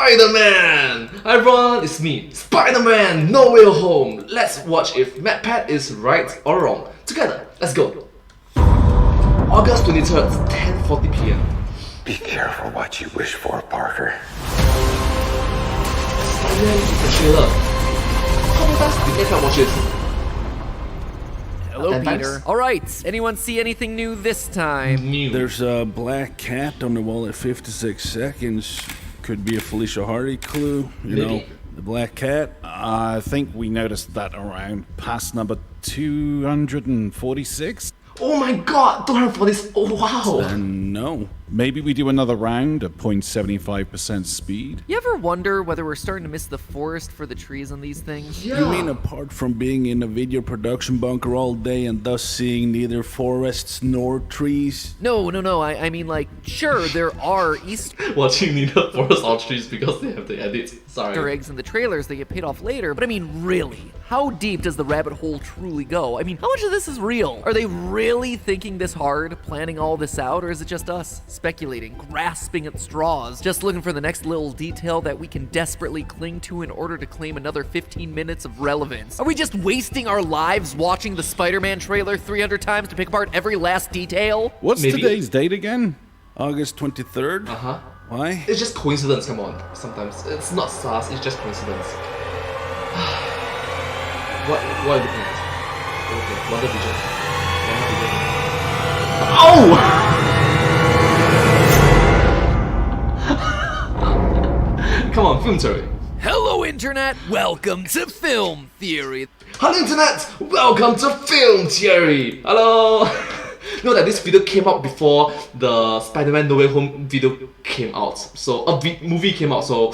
Spider-Man! Hi everyone, it's me, Spider-Man No Way Home. Let's watch if MatPat is right or wrong. Together, let's go. August 23rd, 10:40 PM. Be careful what you wish for, Parker. Spider-Man the trailer. How many times did MatPat watch it? Hello, 10 Peter. times? Alright, anyone see anything new this time? New. There's a black cat on the wall at 56 seconds. Could be a Felicia Hardy clue, you know. The black cat. I think we noticed that around pass number 246. Oh my god, 240. Oh wow. And no. Maybe we do another round at 0.75% speed. You ever wonder whether we're starting to miss the forest for the trees on these things? Yeah. You mean apart from being in a video production bunker all day and thus seeing neither forests nor trees? No, I mean like, sure, there are Easter Watching neither forest or trees because they have to edit. Sorry. eggs in the trailers that get paid off later, but I mean, really, how deep does the rabbit hole truly go? I mean, how much of this is real? Are they really thinking this hard, planning all this out, or is it just us? Speculating, grasping at straws, just looking for the next little detail that we can desperately cling to in order to claim another 15 minutes of relevance. Are we just wasting our lives watching the Spider-Man trailer 300 times to pick apart every last detail? What's Maybe. today's date again? August 23rd? Uh-huh. Why? It's just coincidence, come on. Sometimes. It's not stars, it's just coincidence. What are you looking at? Okay, Wonder Vision. Oh! Come on, film theory. Hello, Internet! Welcome to Film Theory. Hello Internet! Welcome to Film Theory! Hello! Know that this video came out before the Spider-Man No Way Home video came out. So, movie came out, so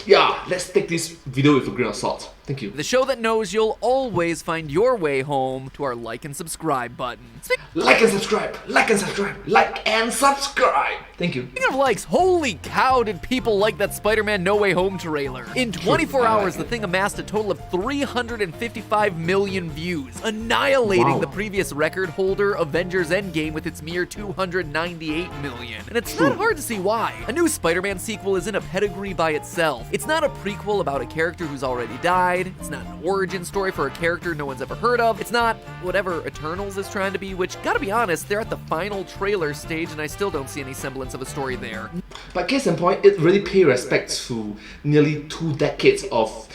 yeah, let's take this video with a grain of salt. Thank you. The show that knows you'll always find your way home to our like and subscribe button. Like and subscribe! Like and subscribe! Like and subscribe! Thank you. Speaking of likes, holy cow did people like that Spider-Man No Way Home trailer. In 24 hours, the thing amassed a total of 355 million views, annihilating Wow. the previous record holder, Avengers Endgame, with its mere 298 million. And it's not hard to see why. A new Spider-Man sequel isn't a pedigree by itself. It's not a prequel about a character who's already died. It's not an origin story for a character no one's ever heard of. It's not whatever Eternals is trying to be, which, gotta be honest, they're at the final trailer stage and I still don't see any semblance of a story there. But case in point, it really pays respect to nearly 2 decades of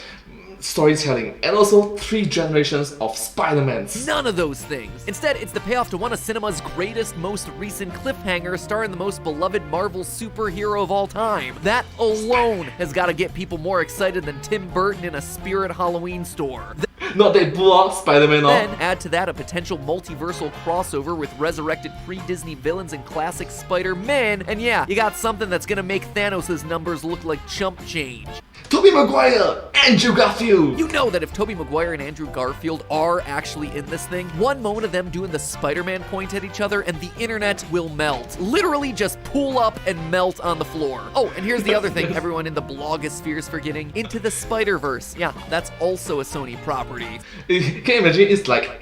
storytelling and also 3 generations of Spider-Mans. None of those things. Instead, it's the payoff to one of cinema's greatest, most recent cliffhangers, starring the most beloved Marvel superhero of all time. That alone has got to get people more excited than Tim Burton in a Spirit Halloween store. Not that pull off Spider-Man Then off. add to that a potential multiversal crossover with resurrected pre-Disney villains and classic Spider-Man, and yeah, you got something that's gonna make Thanos' numbers look like chump change. Tobey Maguire! Andrew Garfield! You know that if Tobey Maguire and Andrew Garfield are actually in this thing, one moment of them doing the Spider-Man point at each other and the internet will melt. Literally just pull up and melt on the floor. Oh, and here's the other thing everyone in the blogosphere is forgetting. Into the Spider-Verse. Yeah, that's also a Sony property. Can you imagine? It's like,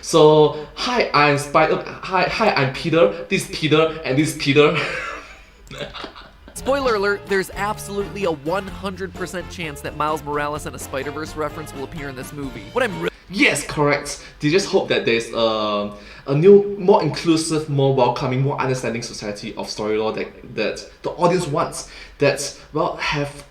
so, hi, I'm I'm Peter, this Peter, and this Peter. Spoiler alert, there's absolutely a 100% chance that Miles Morales and a Spider-Verse reference will appear in this movie. What I'm really Yes, correct. They just hope that there's a new, more inclusive, more welcoming, more understanding society of story law that the audience wants. That, well, have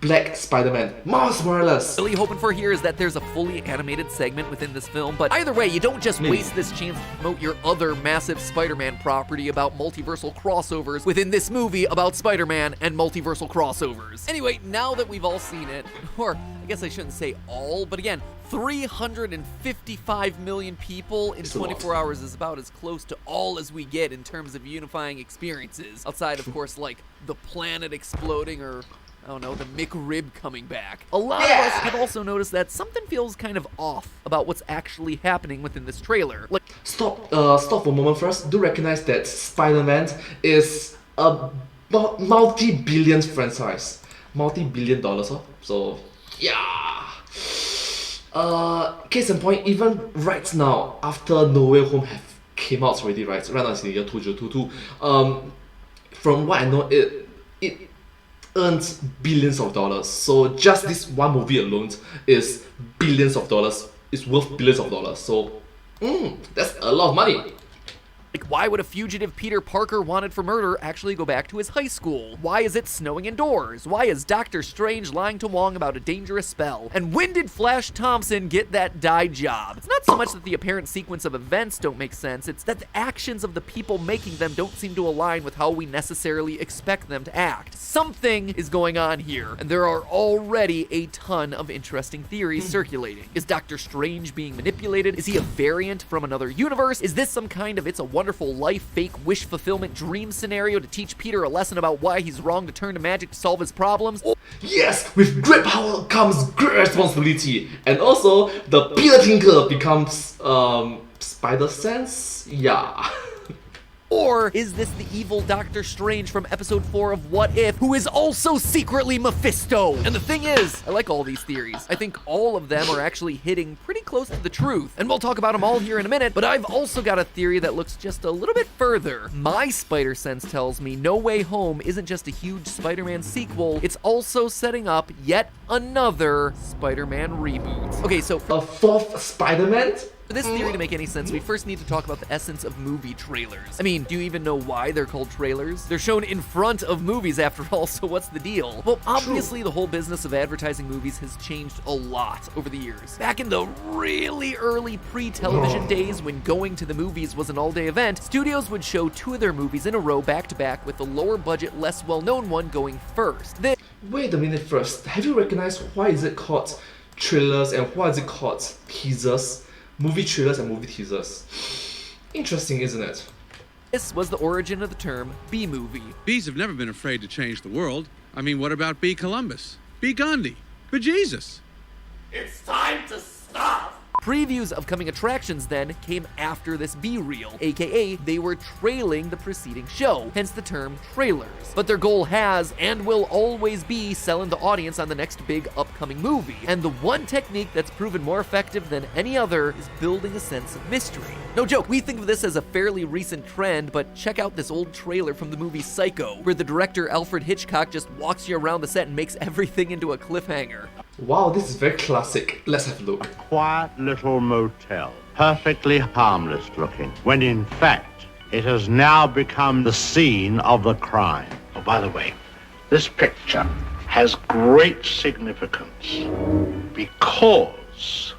Black Spider-Man, Miles Morales. hoping for here is that there's a fully animated segment within this film, but either way, you don't just waste this chance to promote your other massive Spider-Man property about multiversal crossovers within this movie about Spider-Man and multiversal crossovers. Anyway, now that we've all seen it, or I guess I shouldn't say all, but again, 355 million people in 24 hours is about as close to all as we get in terms of unifying experiences, outside of course like the planet exploding or I don't know, the McRib coming back. A lot of us have also noticed that something feels kind of off about what's actually happening within this trailer. Like, Stop for a moment first. Do recognize that Spider-Man is a multi-billion franchise. Multi-billion dollars, huh? So, yeah. Case in point, even right now, after No Way Home have came out already, right? Right now it's in the year 2022. From what I know, it earned billions of dollars. So just this one movie alone is billions of dollars. It's worth billions of dollars. So that's a lot of money. Like, why would a fugitive Peter Parker wanted for murder actually go back to his high school? Why is it snowing indoors? Why is Doctor Strange lying to Wong about a dangerous spell? And when did Flash Thompson get that dye job? It's not so much that the apparent sequence of events don't make sense, it's that the actions of the people making them don't seem to align with how we necessarily expect them to act. Something is going on here, and there are already a ton of interesting theories circulating. Is Doctor Strange being manipulated? Is he a variant from another universe? Is this some kind of It's a Wonderful Life fake wish fulfillment dream scenario to teach Peter a lesson about why he's wrong to turn to magic to solve his problems? Yes, with great power comes great responsibility. And also, the Peter Tinker becomes Spider-Sense? Yeah. Or is this the evil Doctor Strange from episode 4 of What If, who is also secretly Mephisto? And the thing is, I like all these theories. I think all of them are actually hitting pretty close to the truth. And we'll talk about them all here in a minute, but I've also got a theory that looks just a little bit further. My spider sense tells me No Way Home isn't just a huge Spider-Man sequel, it's also setting up yet another Spider-Man reboot. Okay, so A fourth Spider-Man? for this theory to make any sense, we first need to talk about the essence of movie trailers. I mean, do you even know why they're called trailers? They're shown in front of movies after all, so what's the deal? Well, obviously the whole business of advertising movies has changed a lot over the years. Back in the really early pre-television days when going to the movies was an all-day event, studios would show 2 of their movies in a row back-to-back with the lower budget, less well-known one going first. Wait a minute first. Have you recognized why is it called trailers and why is it called teasers? Movie trailers and movie teasers. Interesting, isn't it? This was the origin of the term B-movie. Bees have never been afraid to change the world. I mean, what about B. Columbus? B. Gandhi? Bejesus? It's time to stop! Previews of coming attractions then came after this B-reel, aka they were trailing the preceding show, hence the term trailers. But their goal has and will always be selling the audience on the next big upcoming movie. And the one technique that's proven more effective than any other is building a sense of mystery. No joke, we think of this as a fairly recent trend, but check out this old trailer from the movie Psycho, where the director Alfred Hitchcock just walks you around the set and makes everything into a cliffhanger. Wow, this is very classic. Let's have a look. Quiet little motel, perfectly harmless looking, when in fact it has now become the scene of the crime. Oh, by the way, this picture has great significance because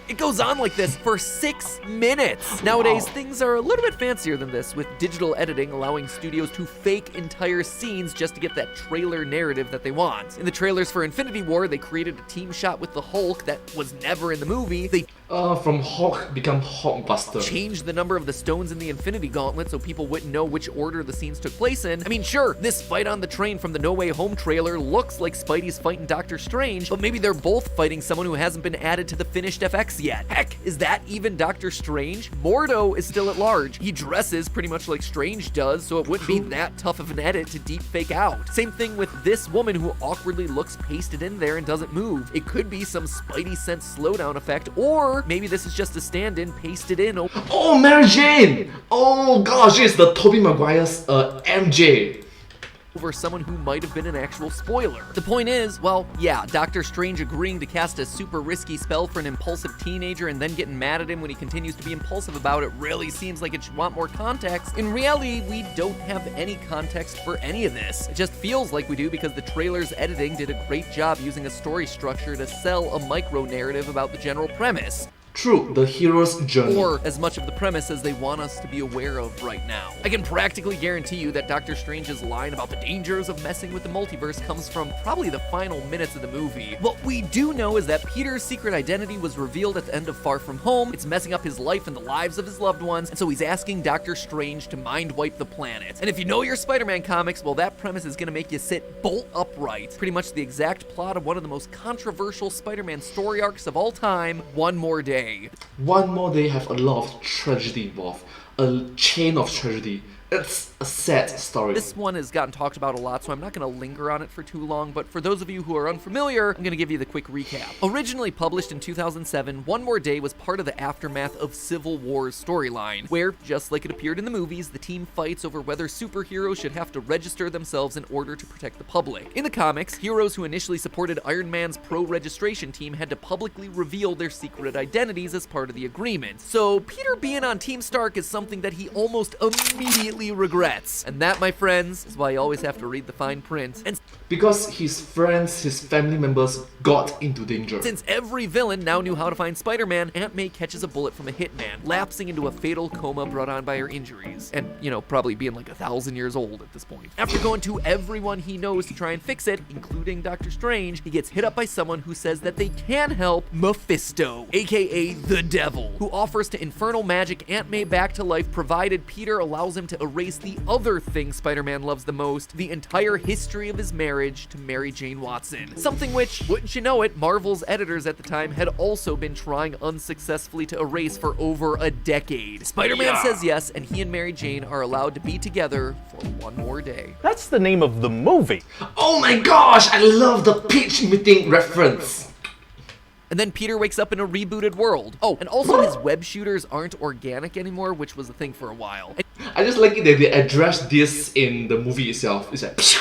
It goes on like this for 6 minutes. Nowadays, things are a little bit fancier than this, with digital editing allowing studios to fake entire scenes just to get that trailer narrative that they want. In the trailers for Infinity War, they created a team shot with the Hulk that was never in the movie. They From Hulk become Hulkbuster. changed the number of the stones in the Infinity Gauntlet so people wouldn't know which order the scenes took place in. I mean, sure, this fight on the train from the No Way Home trailer looks like Spidey's fighting Doctor Strange, but maybe they're both fighting someone who hasn't been added to the finished FX yet. Heck, is that even Doctor Strange? Mordo is still at large. He dresses pretty much like Strange does, so it wouldn't be that tough of an edit to deep fake out. Same thing with this woman who awkwardly looks pasted in there and doesn't move. It could be some Spidey sense slowdown effect, or maybe this is just a stand-in pasted in. Oh, Mary Jane! Oh gosh, it's the Tobey Maguire's MJ. Over someone who might have been an actual spoiler. The point is, well, yeah, Doctor Strange agreeing to cast a super risky spell for an impulsive teenager and then getting mad at him when he continues to be impulsive about it really seems like it should want more context. In reality, we don't have any context for any of this. It just feels like we do because the trailer's editing did a great job using a story structure to sell a micro-narrative about the general premise. True, the hero's journey. Or as much of the premise as they want us to be aware of right now. I can practically guarantee you that Doctor Strange's line about the dangers of messing with the multiverse comes from probably the final minutes of the movie. What we do know is that Peter's secret identity was revealed at the end of Far From Home. It's messing up his life and the lives of his loved ones, and so he's asking Doctor Strange to mind wipe the planet. And if you know your Spider-Man comics, well, that premise is gonna make you sit bolt upright. Pretty much the exact plot of one of the most controversial Spider-Man story arcs of all time, One More Day. One More Day have a lot of tragedy involved. A chain of tragedy. It's a sad story. This one has gotten talked about a lot, so I'm not going to linger on it for too long, but for those of you who are unfamiliar, I'm going to give you the quick recap. Originally published in 2007, One More Day was part of the aftermath of Civil War's storyline, where, just like it appeared in the movies, the team fights over whether superheroes should have to register themselves in order to protect the public. In the comics, heroes who initially supported Iron Man's pro-registration team had to publicly reveal their secret identities as part of the agreement. So Peter being on Team Stark is something that he almost immediately regrets. And that, my friends, is why you always have to read the fine print. And because his friends, his family members got into danger. Since every villain now knew how to find Spider-Man, Aunt May catches a bullet from a hitman, lapsing into a fatal coma brought on by her injuries. And, you know, probably being like 1,000 years old at this point. After going to everyone he knows to try and fix it, including Doctor Strange, he gets hit up by someone who says that they can help Mephisto, aka the Devil, who offers to infernal magic Aunt May back to life provided Peter allows him to erase the other thing Spider-Man loves the most, the entire history of his marriage to Mary Jane Watson. Something which, wouldn't you know it, Marvel's editors at the time had also been trying unsuccessfully to erase for over a decade. Spider-Man says yes, and he and Mary Jane are allowed to be together for one more day. That's the name of the movie. Oh my gosh, I love the pitch meeting reference. And then Peter wakes up in a rebooted world. Oh, and also his web shooters aren't organic anymore, which was a thing for a while. I just like it that they address this in the movie itself. It's like, phew.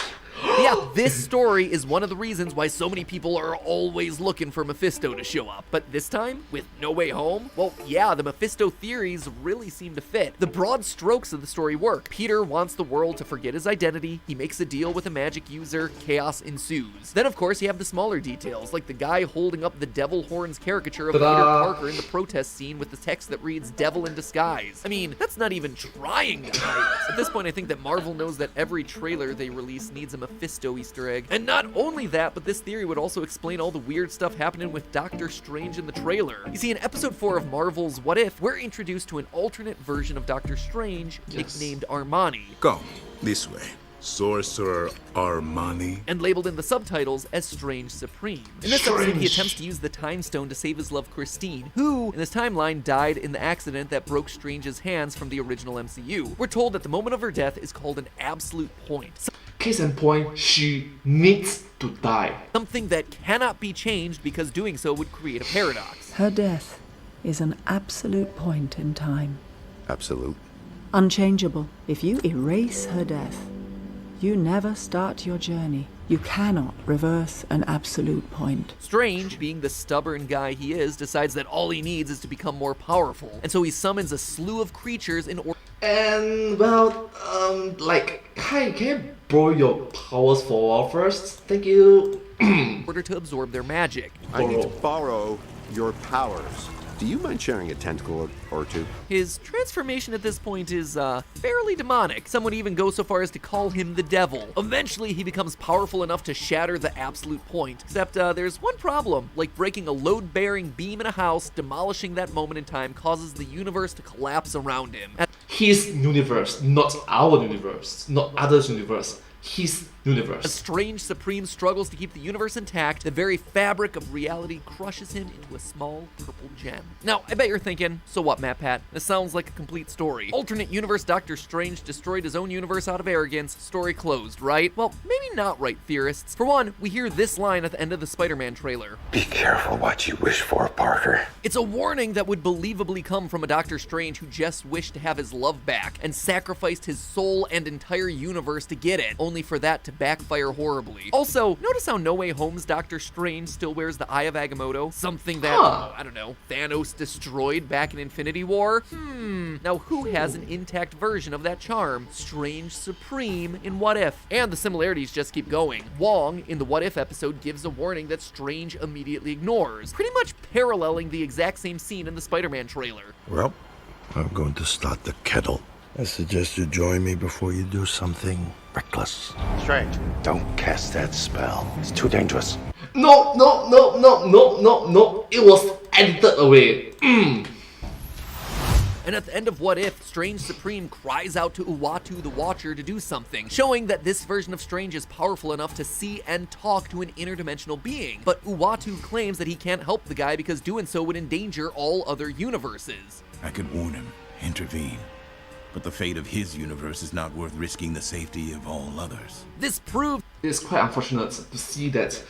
Yeah, this story is one of the reasons why so many people are always looking for Mephisto to show up. But this time, with No Way Home, well, yeah, the Mephisto theories really seem to fit. The broad strokes of the story work. Peter wants the world to forget his identity, he makes a deal with a magic user, chaos ensues. Then, of course, you have the smaller details, like the guy holding up the devil horns caricature of Peter Parker in the protest scene with the text that reads "Devil in Disguise." I mean, that's not even trying to hide it. At this point, I think that Marvel knows that every trailer they release needs a Mephisto Easter egg. And not only that, but this theory would also explain all the weird stuff happening with Doctor Strange in the trailer. You see, in episode 4 of Marvel's What If, we're introduced to an alternate version of Doctor Strange, nicknamed Armani. Go this way. Sorcerer Armani. And labeled in the subtitles as Strange Supreme. In this episode, he attempts to use the Time Stone to save his love Christine, who, in this timeline, died in the accident that broke Strange's hands from the original MCU. We're told that the moment of her death is called an absolute point. Case in point, she needs to die. Something that cannot be changed because doing so would create a paradox. Her death is an absolute point in time. Absolute. Unchangeable. If you erase her death, you never start your journey. You cannot reverse an absolute point. Strange, being the stubborn guy he is, decides that all he needs is to become more powerful. And so he summons a slew of creatures in order. And, well, like, hi, can you borrow your powers for a while first? Thank you. In order to absorb their magic. I need to borrow your powers. Do you mind sharing a tentacle or two? His transformation at this point is, fairly demonic. Some would even go so far as to call him the devil. Eventually, he becomes powerful enough to shatter the absolute point. Except, there's one problem. Like breaking a load-bearing beam in a house, demolishing that moment in time causes the universe to collapse around him. His universe, not our universe, not others' universe. His universe. A Strange Supreme struggles to keep the universe intact. The very fabric of reality crushes him into a small purple gem. Now, I bet you're thinking, so what, Matt Pat? This sounds like a complete story. Alternate universe Doctor Strange destroyed his own universe out of arrogance. Story closed, right? Well, maybe not, right, theorists. For one, we hear this line at the end of the Spider-Man trailer. Be careful what you wish for, Parker. It's a warning that would believably come from a Doctor Strange who just wished to have his love back and sacrificed his soul and entire universe to get it, only for that to backfire horribly. Also, notice how No Way Home's Doctor Strange still wears the Eye of Agamotto? Something that, I don't know, Thanos destroyed back in Infinity War? Now who has an intact version of that charm? Strange Supreme in What If? And the similarities just keep going. Wong, in the What If episode, gives a warning that Strange immediately ignores, pretty much paralleling the exact same scene in the Spider-Man trailer. Well, I'm going to start the kettle. I suggest you join me before you do something reckless. Strange. Don't cast that spell. It's too dangerous. No. It was edited away. And at the end of What If, Strange Supreme cries out to Uatu the Watcher to do something, showing that this version of Strange is powerful enough to see and talk to an interdimensional being. But Uatu claims that he can't help the guy because doing so would endanger all other universes. I could warn him, intervene. but the fate of his universe is not worth risking the safety of all others. This proves it's quite unfortunate to see that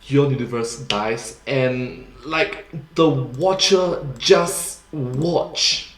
your universe dies and like the watcher just watch.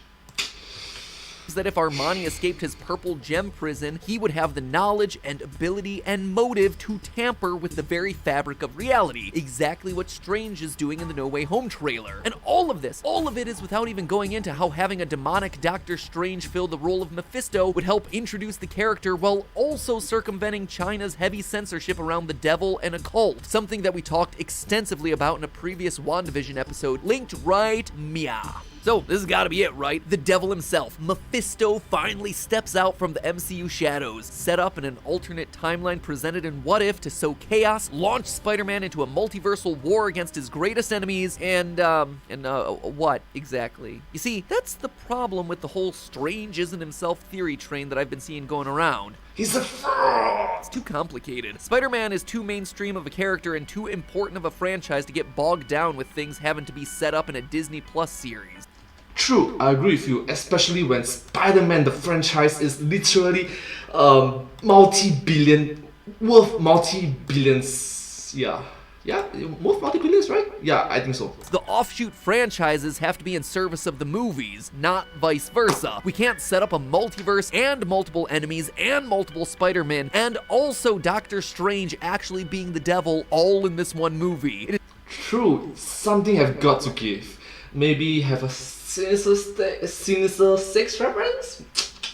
that if Armani escaped his purple gem prison, he would have the knowledge and ability and motive to tamper with the very fabric of reality. Exactly what Strange is doing in the No Way Home trailer. And all of it is without even going into how having a demonic Doctor Strange fill the role of Mephisto would help introduce the character while also circumventing China's heavy censorship around the devil and occult, something that we talked extensively about in a previous WandaVision episode, linked right meow. So, this has gotta be it, right? The devil himself, Mephisto, finally steps out from the MCU shadows, set up in an alternate timeline presented in What If to sow chaos, launch Spider-Man into a multiversal war against his greatest enemies, and what exactly? You see, that's the problem with the whole Strange isn't himself theory train that I've been seeing going around. He's a fraud! It's too complicated. Spider-Man is too mainstream of a character and too important of a franchise to get bogged down with things having to be set up in a Disney Plus series. True, I agree with you, especially when Spider-Man, the franchise, is literally worth multi-billions, worth multi-billions, right? Yeah, I think so. The offshoot franchises have to be in service of the movies, not vice versa. We can't set up a multiverse and multiple enemies and multiple Spider-Men and also Doctor Strange actually being the devil all in this one movie. True, something have got to give. Maybe have a Sinister Six reference?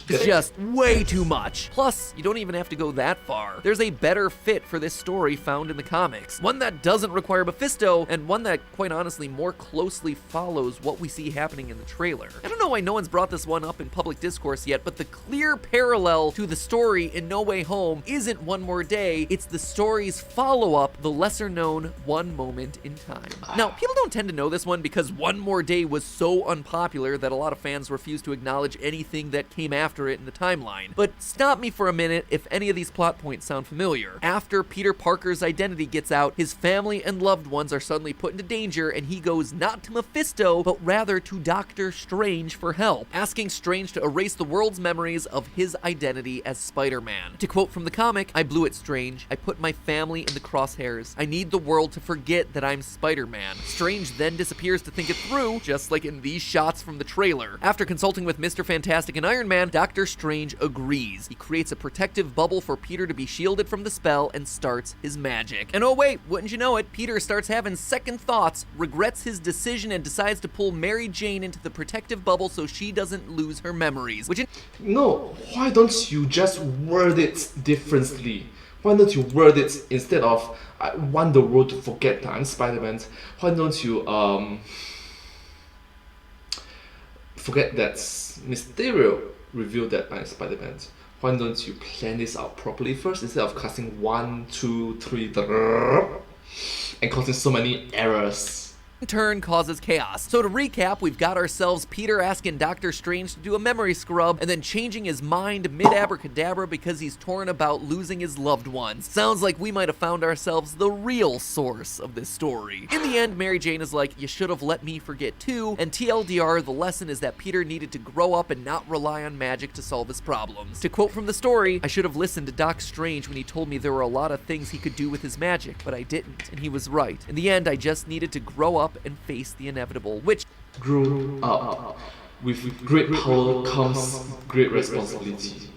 It's just way too much. Plus, you don't even have to go that far. There's a better fit for this story found in the comics. One that doesn't require Mephisto, and one that, quite honestly, more closely follows what we see happening in the trailer. I don't know why no one's brought this one up in public discourse yet, but the clear parallel to the story in No Way Home isn't One More Day, it's the story's follow-up, the lesser-known One Moment in Time. Now, people don't tend to know this one because One More Day was so unpopular that a lot of fans refuse to acknowledge anything that came after it in the timeline. But stop me for a minute if any of these plot points sound familiar. After Peter Parker's identity gets out, his family and loved ones are suddenly put into danger, and he goes not to Mephisto, but rather to Doctor Strange for help, asking Strange to erase the world's memories of his identity as Spider-Man. To quote from the comic, "I blew it, Strange. I put my family in the crosshairs. I need the world to forget that I'm Spider-Man." Strange then disappears to think it through, just like in these shots from the trailer. After consulting with Mr. Fantastic and Iron Man, Doctor Strange agrees. He creates a protective bubble for Peter to be shielded from the spell and starts his magic. And oh wait, wouldn't you know it, Peter starts having second thoughts, regrets his decision, and decides to pull Mary Jane into the protective bubble so she doesn't lose her memories. No, why don't you just word it differently? Why don't you word it instead of "I want the world to forget that I'm Spider-Man"? Why don't you forget that Mysterio revealed that I'm Spider-Man? Why don't you plan this out properly first instead of casting 1, 2, 3 and causing so many errors? In turn causes chaos. So to recap, we've got ourselves Peter asking Doctor Strange to do a memory scrub and then changing his mind mid-abracadabra because he's torn about losing his loved ones. Sounds like we might have found ourselves the real source of this story. In the end, Mary Jane is like, "You should have let me forget too," and TLDR, the lesson is that Peter needed to grow up and not rely on magic to solve his problems. To quote from the story, "I should have listened to Doc Strange when he told me there were a lot of things he could do with his magic, but I didn't, and he was right. In the end, I just needed to grow up and face the inevitable," which grew up. With great power comes great responsibility.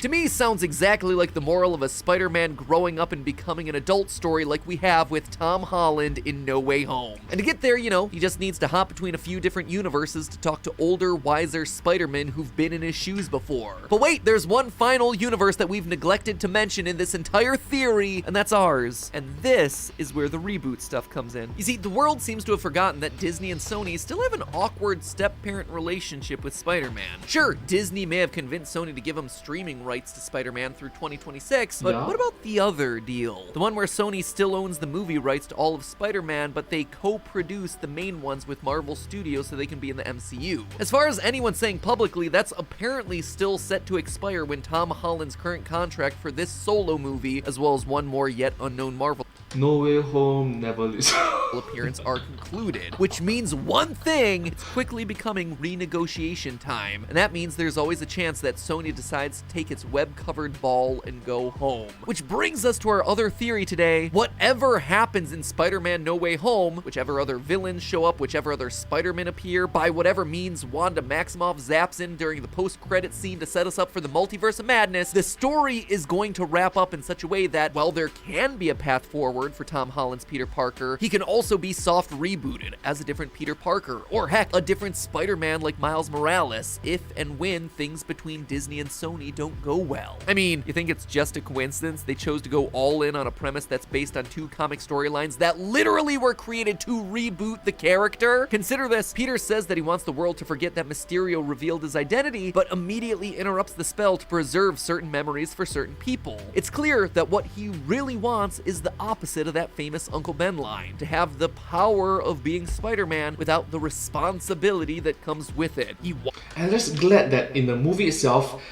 to me sounds exactly like the moral of a Spider-Man growing up and becoming an adult story like we have with Tom Holland in No Way Home. And to get there, you know, he just needs to hop between a few different universes to talk to older, wiser Spider-Men who've been in his shoes before. But wait, there's one final universe that we've neglected to mention in this entire theory, and that's ours. And this is where the reboot stuff comes in. You see, the world seems to have forgotten that Disney and Sony still have an awkward step-parent relationship with Spider-Man. Sure, Disney may have convinced Sony to give them streaming rights to Spider-Man through 2026, but what about the other deal? The one where Sony still owns the movie rights to all of Spider-Man, but they co-produce the main ones with Marvel Studios so they can be in the MCU. As far as anyone's saying publicly, that's apparently still set to expire when Tom Holland's current contract for this solo movie, as well as one more yet unknown Marvel. No Way Home never leaves. appearance are concluded, which means one thing: it's quickly becoming renegotiation time, and that means there's always a chance that Sony decides to take its web-covered ball and go home. Which brings us to our other theory today: whatever happens in Spider-Man No Way Home, whichever other villains show up, whichever other Spider-Men appear, by whatever means Wanda Maximoff zaps in during the post-credit scene to set us up for the multiverse of madness, the story is going to wrap up in such a way that while there can be a path forward for Tom Holland's Peter Parker, he can also be soft rebooted as a different Peter Parker, or heck, a different Spider-Man like Miles Morales, if and when things between Disney and Sony don't go well. I mean, you think it's just a coincidence they chose to go all in on a premise that's based on two comic storylines that literally were created to reboot the character? Consider this: Peter says that he wants the world to forget that Mysterio revealed his identity, but immediately interrupts the spell to preserve certain memories for certain people. It's clear that what he really wants is the opposite of that famous Uncle Ben line: to have the power of being Spider-Man without the responsibility that comes with it. And I'm just glad that in the movie itself,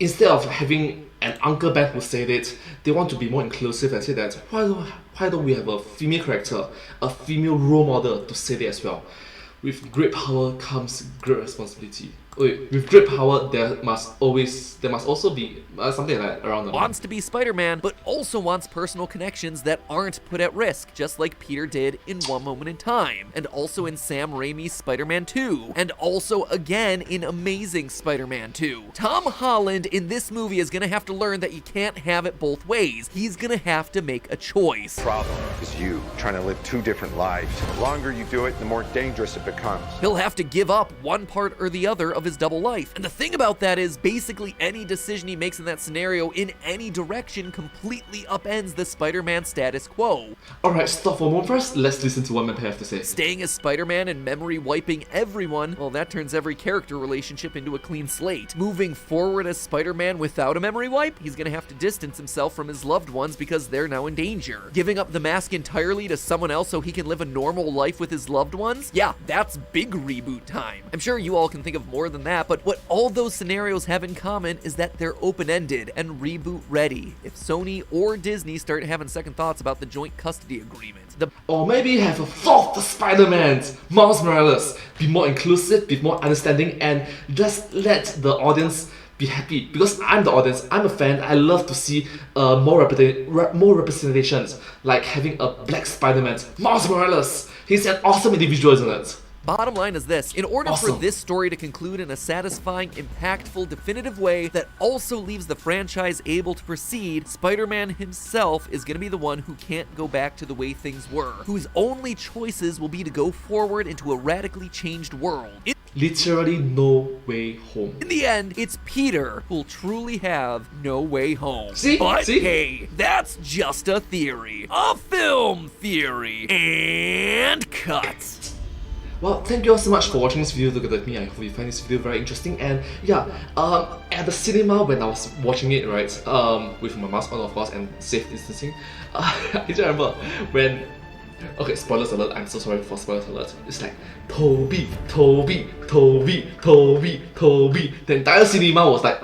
instead of having an Uncle Ben who said it, they want to be more inclusive and say that why don't we have a female character, a female role model to say it as well. With great power comes great responsibility. With great power, there must also be something like around the wants to be Spider-Man, but also wants personal connections that aren't put at risk, just like Peter did in One Moment in Time, and also in Sam Raimi's Spider-Man 2, and also again in Amazing Spider-Man 2. Tom Holland in this movie is gonna have to learn that you can't have it both ways. He's gonna have to make a choice. The problem is you trying to live two different lives. The longer you do it, the more dangerous it becomes. He'll have to give up one part or the other of his double life. And the thing about that is, basically any decision he makes in that scenario in any direction completely upends the Spider-Man status quo. Alright, stop for a moment first. Let's listen to what Mepe have to say. Staying as Spider-Man and memory wiping everyone, well, that turns every character relationship into a clean slate. Moving forward as Spider-Man without a memory wipe, he's gonna have to distance himself from his loved ones because they're now in danger. Giving up the mask entirely to someone else so he can live a normal life with his loved ones? Yeah, that's big reboot time. I'm sure you all can think of more than that, but what all those scenarios have in common is that they're open-ended and reboot ready if Sony or Disney start having second thoughts about the joint custody agreement. Or maybe have a fourth Spider-Man, Miles Morales, be more inclusive, be more understanding, and just let the audience be happy. Because I'm the audience, I'm a fan, I love to see more representations, like having a black Spider-Man, Miles Morales. He's an awesome individual, isn't it? Bottom line is this: in order for this story to conclude in a satisfying, impactful, definitive way that also leaves the franchise able to proceed, Spider-Man himself is going to be the one who can't go back to the way things were, whose only choices will be to go forward into a radically changed world. Literally no way home. In the end, it's Peter who'll truly have no way home. But hey, that's just a theory. A film theory. And cut. Well, thank you all so much for watching this video together with me. I hope you find this video very interesting. And yeah, at the cinema when I was watching it, right, with my mask on of course and safe distancing, I just remember when, okay, spoilers alert, I'm so sorry for spoilers alert. It's like, Tobey, Tobey, Tobey, Tobey, Tobey. The entire cinema was like,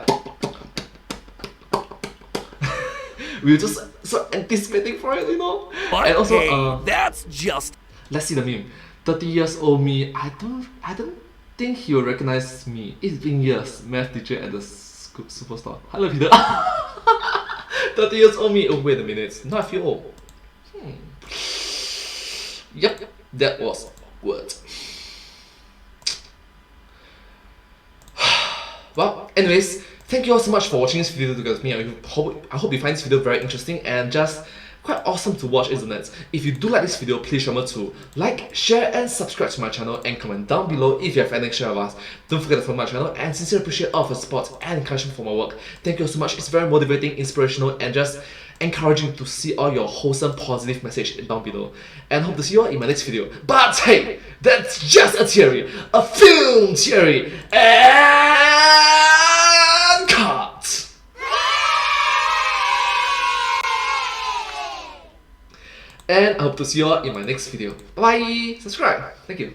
we were just so anticipating for it, you know? But and also, hey, that's just... Let's see the meme. 30 years old me, I don't think he will recognize me. It's been years. Math teacher at the superstore. Hello Peter. 30 years old me. Oh wait a minute. Now I feel old. Yep, that was awkward. Well, anyways, thank you all so much for watching this video together with me. I hope you find this video very interesting and just quite awesome to watch, isn't it? If you do like this video, please remember to like, share and subscribe to my channel and comment down below if you have anything to share with us. Don't forget to follow my channel and sincerely appreciate all of your support and encouragement for my work. Thank you so much. It's very motivating, inspirational and just encouraging to see all your wholesome positive message down below. And hope to see you all in my next video. But hey, that's just a theory, a film theory, and cut! And I hope to see you all in my next video. Bye! Subscribe! Thank you.